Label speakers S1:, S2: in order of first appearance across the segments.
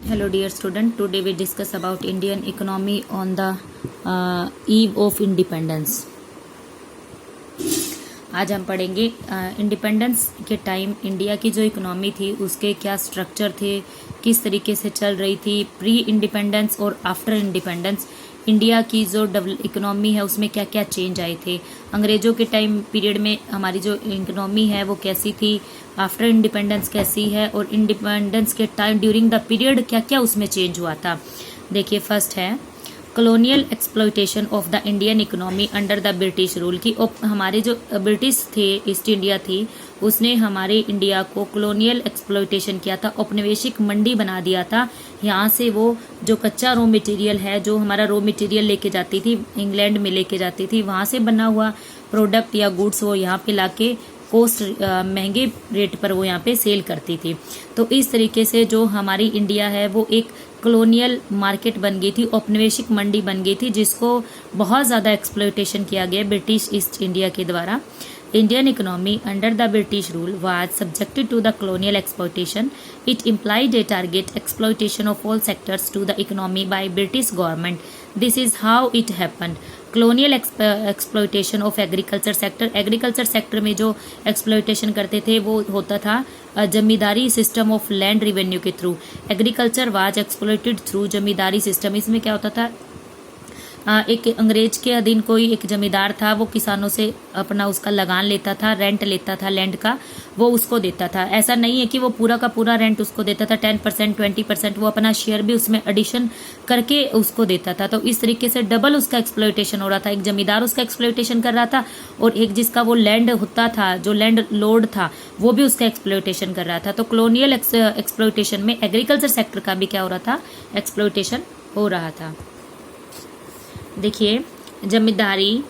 S1: Hello dear student, today we discuss about Indian economy on the eve of independence. आज हम पढ़ेंगे independence के time India की जो इकोनॉमी थी उसके क्या स्ट्रक्चर थे, किस तरीके से चल रही थी, प्री इंडिपेंडेंस और आफ्टर इंडिपेंडेंस इंडिया की जो इकोनॉमी है उसमें क्या क्या चेंज आए थे, अंग्रेजों के टाइम पीरियड में हमारी जो इकोनॉमी है वो कैसी थी, आफ्टर इंडिपेंडेंस कैसी है और इंडिपेंडेंस के टाइम ड्यूरिंग द पीरियड क्या क्या उसमें चेंज हुआ था। देखिए फर्स्ट है colonial exploitation of the Indian economy under the British rule की हमारे जो ब्रिटिश थे, ईस्ट इंडिया थी, उसने हमारे इंडिया को कॉलोनियल एक्सप्लॉयटेशन किया था, औपनिवेशिक मंडी बना दिया था। यहाँ से वो जो कच्चा रॉ मटेरियल है, जो हमारा रॉ मटेरियल लेके जाती थी इंग्लैंड में लेके जाती थी, वहाँ से बना हुआ प्रोडक्ट या गुड्स वो यहाँ पे लाके कोस्ट महंगे रेट पर वो यहाँ पे सेल करती थी। तो इस तरीके से जो हमारी इंडिया है वो एक कॉलोनियल मार्केट बन गई थी, औपनिवेशिक मंडी बन गई थी, जिसको बहुत ज़्यादा एक्सप्लॉयटेशन किया गया ब्रिटिश ईस्ट इंडिया के द्वारा। Indian economy under the British rule was subjected to the colonial exploitation. It implied a target exploitation of all sectors to the economy by British government. This is how it happened. Colonial exploitation of agriculture sector. Agriculture sector में जो exploitation करते थे वो होता था जमींदारी system of land revenue के through. Agriculture was exploited through zamindari system. इसमें क्या होता था, एक अंग्रेज के अधीन कोई एक जमींदार था, वो किसानों से अपना उसका लगान लेता था, रेंट लेता था लैंड का, वो उसको देता था। ऐसा नहीं है कि वो पूरा का पूरा रेंट उसको देता था, 10% 20% वो अपना शेयर भी उसमें एडिशन करके उसको देता था। तो इस तरीके से डबल उसका एक्सप्लॉयटेशन हो रहा था। एक जमींदार उसका एक्सप्लॉयटेशन कर रहा था और एक जिसका वो लैंड होता था, जो लैंड लॉर्ड था, वो भी उसका एक्सप्लॉयटेशन कर रहा था। तो कॉलोनियल एक्सप्लॉयटेशन में एग्रीकल्चर सेक्टर का भी क्या हो रहा था, एक्सप्लॉयटेशन हो रहा था। देखिए जमींदारी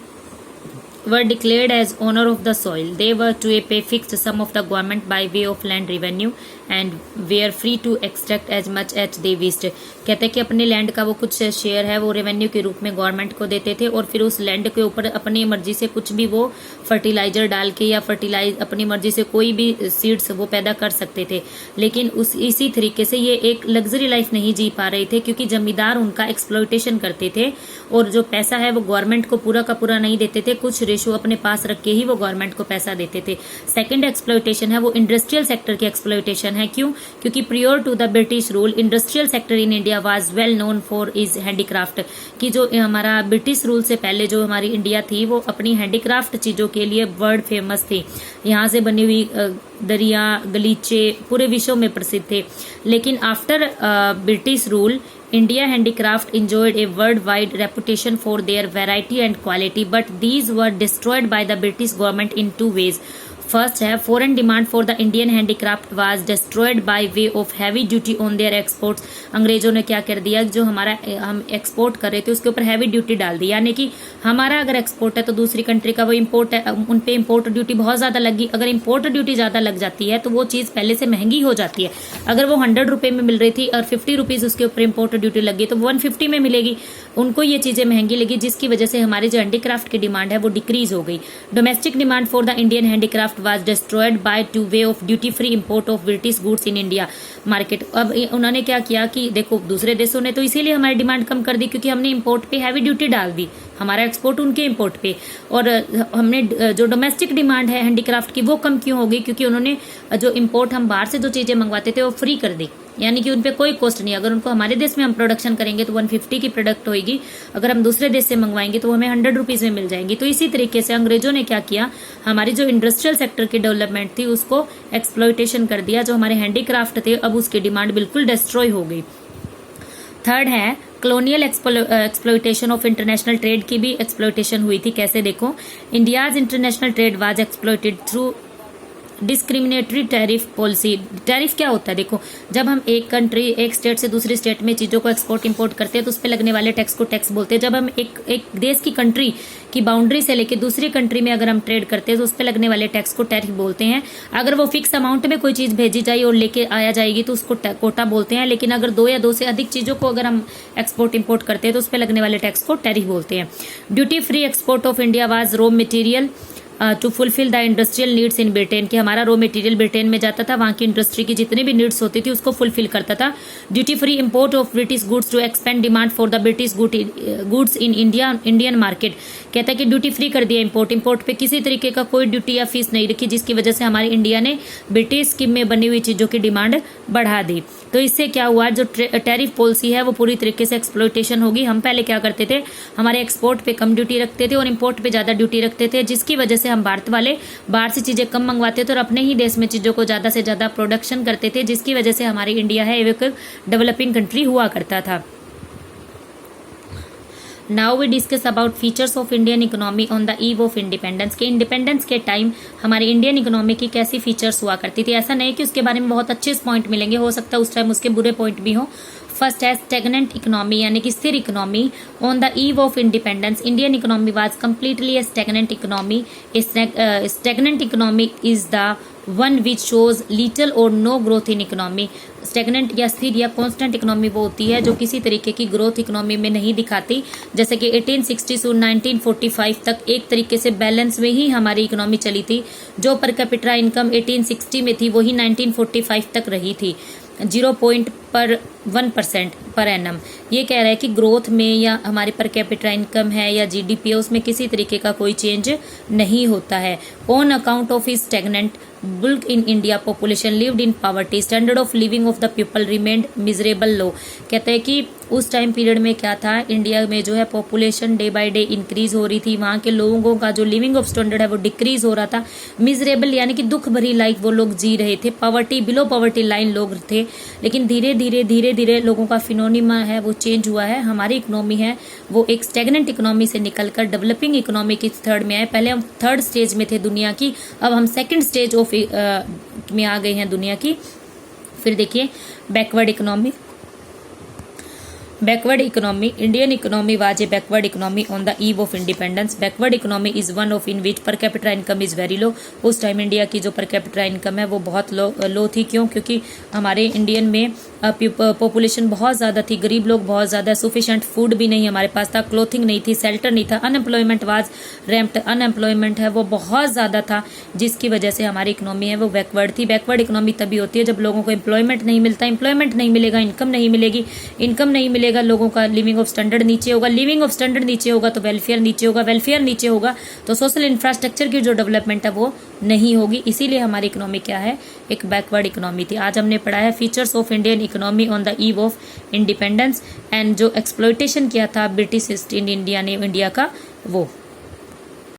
S1: were declared as owner of the soil. They were to pay fixed sum of the government by way of land revenue and were free to extract as much as they wished. कहते हैं कि अपने land का वो कुछ share है वो revenue के रूप में गवर्नमेंट को देते थे और फिर उस लैंड के ऊपर अपनी मर्जी से कुछ भी वो फर्टिलाइजर डाल के या अपनी मर्जी से कोई भी सीड्स वो पैदा कर सकते थे। लेकिन इसी तरीके से ये एक लग्जरी लाइफ नहीं जी पा रहे थे क्योंकि जमींदार उनका एक्सप्लॉयटेशन करते थे और जो पैसा है वो गवर्नमेंट को पूरा का पूरा नहीं देते थे, कुछ रेशो अपने पास रख के ही वो गवर्नमेंट को पैसा देते थे। सेकंड एक्सप्लॉयटेशन है वो इंडस्ट्रियल सेक्टर की एक्सप्लॉयटेशन है। क्यों? क्योंकि prior to the British rule industrial sector in India was well known for is handicraft. कि जो हमारा ब्रिटिश रूल से पहले जो हमारी इंडिया थी वो अपनी हैंडीक्राफ्ट चीजों के लिए वर्ल्ड फेमस थी। यहाँ से बनी हुई दरिया गलीचे पूरे विश्व में प्रसिद्ध थे। लेकिन after British rule India handicraft enjoyed a worldwide reputation for their variety and quality, but these were destroyed by the British government in two ways. First है foreign demand for the Indian handicraft was destroyed by way of heavy duty on their exports. अंग्रेजों ने क्या कर दिया, जो हमारा हम export कर रहे थे उसके ऊपर हैवी ड्यूटी डाल दी। यानी कि हमारा अगर एक्सपोर्ट है तो दूसरी कंट्री का वो इम्पोर्ट है, उन पे इम्पोर्ट ड्यूटी बहुत ज्यादा लगी। अगर इम्पोर्ट ड्यूटी ज्यादा लग जाती है तो वो चीज पहले से महंगी हो जाती है। अगर वो 100 रुपए में मिल रही थी और 50 रुपीज उसके ऊपर इम्पोर्ट ड्यूटी लगी तो 150 में मिलेगी। उनको ये चीजें महंगी लगी जिसकी वजह से हमारी जो हैंडीक्राफ्ट की डिमांड है वो डिक्रीज हो गई। Domestic demand for the Indian handicraft was destroyed by to way of duty free import of British goods in India market। अब उन्होंने क्या किया कि देखो दूसरे देशों ने तो इसीलिए हमारी डिमांड कम कर दी क्योंकि हमने इंपोर्ट पे हैवी ड्यूटी डाल दी, हमारा एक्सपोर्ट उनके इंपोर्ट पे, और हमने जो डोमेस्टिक डिमांड है हैंडीक्राफ्ट की वो कम क्यों हो गई, क्योंकि उन्होंने जो इंपोर्ट हम बाहर से जो चीजें मंगवाते थे वो फ्री कर दी। यानी कि उनपे कोई कॉस्ट नहीं। अगर उनको हमारे देश में हम प्रोडक्शन करेंगे तो 150 की प्रोडक्ट होगी, अगर हम दूसरे देश से मंगवाएंगे तो हमें 100 रुपीज में मिल जाएंगी। तो इसी तरीके से अंग्रेजों ने क्या किया, हमारी जो इंडस्ट्रियल सेक्टर की डेवलपमेंट थी उसको एक्सप्लॉयटेशन कर दिया। जो हमारे हैंडीक्राफ्ट थे अब उसकी डिमांड बिल्कुल डिस्ट्रॉय हो गई। थर्ड है colonial exploitation of international trade की भी एक्सप्लॉयटेशन हुई थी। कैसे देखो, India's international trade was exploited through discriminatory tariff policy. Tariff क्या होता है, देखो जब हम एक स्टेट से दूसरी स्टेट में चीजों को एक्सपोर्ट इंपोर्ट करते हैं तो उस पर लगने वाले टैक्स को टैक्स बोलते हैं। जब हम एक देश की कंट्री की बाउंड्री से लेके दूसरी कंट्री में अगर हम ट्रेड करते हैं तो उस पर लगने वाले टैक्स को टैरिफ बोलते हैं। अगर वो फिक्स अमाउंट में कोई चीज भेजी जाए और लेके आया जाएगी तो उसको कोटा बोलते हैं। लेकिन अगर 2 या 2 से अधिक चीजों को अगर हम एक्सपोर्ट इंपोर्ट करते हैं तो उस पर लगने वाले टैक्स को टैरिफ बोलते हैं। Duty free export of India was raw material to fulfil the industrial needs in Britain, कि हमारा रॉ मटेरियल ब्रिटेन में जाता था, वहाँ की इंडस्ट्री की जितनी भी नीड्स होती थी उसको फुलफिल करता था। Duty free import of British goods to expand demand for the British goods in Indian market, कहता है कि ड्यूटी फ्री कर दिया इम्पोर्ट पे किसी तरीके का कोई ड्यूटी या फीस नहीं रखी, जिसकी वजह से हमारे इंडिया ने ब्रिटिश स्कीम में बनी हुई चीज़ों की डिमांड बढ़ा दी। तो इससे क्या हुआ, जो टैरिफ पॉलिसी है वो पूरी तरीके से एक्सप्लॉइटेशन होगी। हम पहले क्या करते थे, हमारे एक्सपोर्ट पे कम ड्यूटी रखते थे और इंपोर्ट पे ज़्यादा ड्यूटी रखते थे, जिसकी वजह से हम भारत वाले बाहर से चीज़ें कम मंगवाते थे और अपने ही देश में चीज़ों को ज़्यादा से ज़्यादा प्रोडक्शन करते थे, जिसकी वजह से हमारी इंडिया है एक डेवलपिंग कंट्री हुआ करता था। Now we discuss about features of Indian economy on the eve of independence, के इंडिपेंडेंस के टाइम हमारी इंडियन इकोनॉमी की कैसी फीचर्स हुआ करती थी। ऐसा नहीं कि उसके बारे में बहुत अच्छे पॉइंट मिलेंगे, हो सकता है उस टाइम उसके बुरे पॉइंट भी हों। फर्स्ट है स्टेगनेंट इकोनॉमी, यानी कि स्थिर economy. On the eve of independence Indian economy was completely a stagnant economy. Stagnant economy is the one which shows little or no growth in economy. Stagnant या स्थिर या constant economy वो होती है जो किसी तरीके की ग्रोथ इकोनॉमी में नहीं दिखाती। जैसे कि 1860 से 1945 तक एक तरीके से बैलेंस में ही हमारी इकोनॉमी चली थी। जो पर कैपिटा इनकम 1860 में थी वही 1945 तक रही थी, 0.1% पर एनम। ये कह रहा है कि ग्रोथ में या हमारे पर कैपिटा इनकम है या जीडीपी है उसमें किसी तरीके का कोई चेंज नहीं होता है। On account of stagnant bulk in India population lived in poverty, standard of living of the people remained miserable low। कहते हैं कि उस टाइम पीरियड में क्या था, इंडिया में जो है population day by day increase हो रही थी, वहाँ के लोगों का जो लिविंग ऑफ स्टैंडर्ड है वो डिक्रीज हो रहा था। मिजरेबल यानी कि दुख भरी लाइफ वो लोग जी रहे थे, पॉवर्टी बिलो पॉवर्टी लाइन लोग थे। लेकिन धीरे धीरे लोगों का फिनोनिमा है वो चेंज हुआ है। हमारी इकोनॉमी है वो एक स्टेगनेंट इकोनॉमी से निकलकर डेवलपिंग इकोनॉमी की थर्ड में आए। पहले हम थर्ड स्टेज में थे दुनिया की, अब हम सेकेंड स्टेज ऑफ में आ गए हैं दुनिया की। फिर देखिए backward economy. Backward economy, Indian economy was a backward economy on the eve of independence. Backward economy is one of in which per capita income is very low। उस time India की जो per capita income है वो बहुत लो थी। क्यों? क्योंकि हमारे इंडियन में पॉपुलेशन बहुत ज़्यादा थी, गरीब लोग बहुत ज़्यादा, सफिशेंट फूड भी नहीं हमारे पास था, क्लोथिंग नहीं थी, शेल्टर नहीं था, अनएम्प्लॉयमेंट वाज रैम्प्ड, अनएम्प्लॉयमेंट है वो बहुत ज़्यादा था, जिसकी वजह से हमारी इकोनॉमी है वो बैकवर्ड थी। बैकवर्ड इकोनॉमी तभी होती है जब लोगों को एम्प्लॉयमेंट नहीं मिलता, एम्प्लॉयमेंट नहीं मिलेगा, इनकम नहीं मिलेगी, इनकम नहीं मिलेगा, लोगों का लिविंग ऑफ स्टैंडर्ड नीचे होगा, लिविंग ऑफ स्टैंडर्ड नीचे होगा तो वेलफेयर नीचे होगा, वेलफेयर नीचे होगा तो सोशल इंफ्रास्ट्रक्चर की जो डेवलपमेंट है वो नहीं होगी। इसीलिए हमारी इकोनॉमी क्या है, एक बैकवर्ड इकोनॉमी थी। आज हमने पढ़ा है features of Indian economy on the eve of independence and जो एक्सप्लॉइटेशन किया था ब्रिटिश ईस्ट इंडिया ने इंडिया का वो।